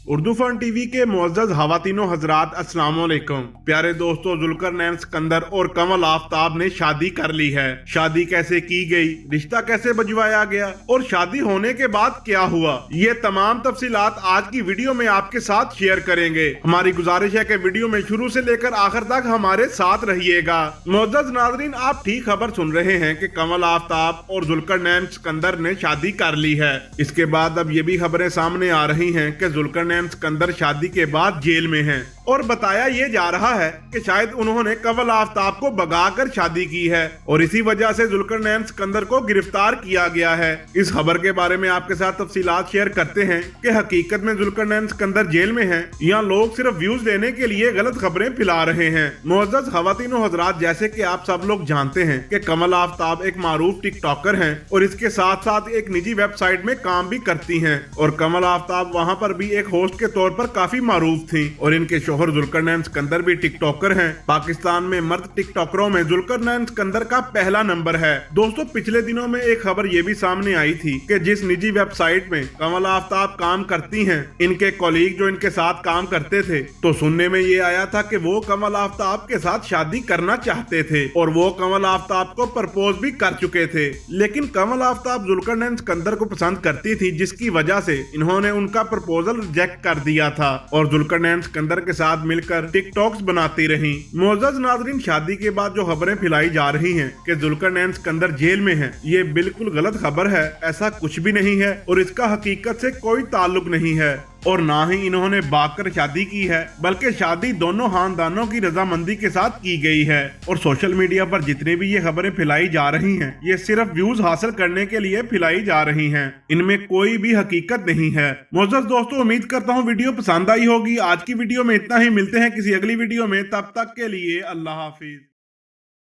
Urdu fun TV के मुअज़्ज़ज़ ख़वातीनो हज़रात अस्सलाम वालेकुम। प्यारे दोस्तों, ज़ुल्करनैन सिकंदर और कमल आफ्ताब ने शादी कर ली है। शादी कैसे की गई, रिश्ता कैसे बजवाया गया और शादी होने के बाद क्या हुआ, ये तमाम तफसीलात आज की वीडियो में आपके साथ शेयर करेंगे। हमारी गुजारिश है कि वीडियो में शुरू से लेकर आखिर तक हमारे साथ रहिएगा। मुअज़्ज़ज़ नाज़रीन, आप ठीक खबर सुन रहे हैं कि कमल आफ्ताब और ज़ुल्करनैन सिकंदर ने शादी कर ली है। इसके बाद अब ये भी खबरें सामने आ रही हैं कि ज़ुल्करनैन सिकंदर शादी के बाद जेल में हैं और बताया ये जा रहा है कि शायद उन्होंने कमल आफ्ताब को भगाकर शादी की है और इसी वजह से ज़ुल्करनैन सिकंदर को गिरफ्तार किया गया है। इस खबर के बारे में आपके साथ तफसीलात शेयर करते हैं कि हकीकत में ज़ुल्करनैन सिकंदर जेल में हैं या लोग सिर्फ व्यूज लेने के लिए गलत खबरें फैला रहे हैं। मुअज़्ज़ज़ ख़वातीनो हज़रात, जैसे कि आप सब लोग जानते हैं कि कमल आफ्ताब एक मारूफ टिकटॉकर हैं और इसके साथ साथ एक निजी वेबसाइट में काम भी करती हैं और कमल आफ्ताब वहाँ पर भी एक होस्ट के तौर पर काफी मारूफ थी और इनके शोहर ज़ुल्करनैन सिकंदर भी टिकटॉकर हैं। पाकिस्तान में मर्द टिकटॉकरों में ज़ुल्करनैन सिकंदर का पहला नंबर है। दोस्तों, पिछले दिनों में एक खबर ये भी सामने आई थी कि जिस निजी वेबसाइट में कमल आफ्ताब काम करती हैं, इनके कॉलीग जो इनके साथ काम करते थे, तो सुनने में ये आया था कि वो कमल आफ्ताब के साथ शादी करना चाहते थे और वो कमल आफ्ताब को प्रपोज भी कर चुके थे। लेकिन कमल आफ्ताब ज़ुल्करनैन सिकंदर को पसंद करती थी, जिसकी वजह से इन्होंने उनका प्रपोजल रिजेक्ट कर दिया था और ज़ुल्करनैन सिकंदर के साथ मिलकर टिकटॉक्स बनाती रही। मुअज़्ज़ज़ नाज़रीन, शादी के बाद जो खबरें फैलाई जा रही हैं कि ज़ुल्करनैन सिकंदर जेल में हैं, ये बिल्कुल गलत खबर है। ऐसा कुछ भी नहीं है और इसका हकीकत से कोई ताल्लुक नहीं है और ना ही इन्होंने भागकर शादी की है, बल्कि शादी दोनों खानदानों की रजामंदी के साथ की गई है। और सोशल मीडिया पर जितनी भी ये खबरें फैलाई जा रही हैं, ये सिर्फ व्यूज हासिल करने के लिए फैलाई जा रही हैं। इनमें कोई भी हकीकत नहीं है। मुअज़्ज़ज़ दोस्तों, उम्मीद करता हूँ वीडियो पसंद आई होगी। आज की वीडियो में इतना ही, मिलते हैं किसी अगली वीडियो में, तब तक के लिए अल्लाह हाफिज।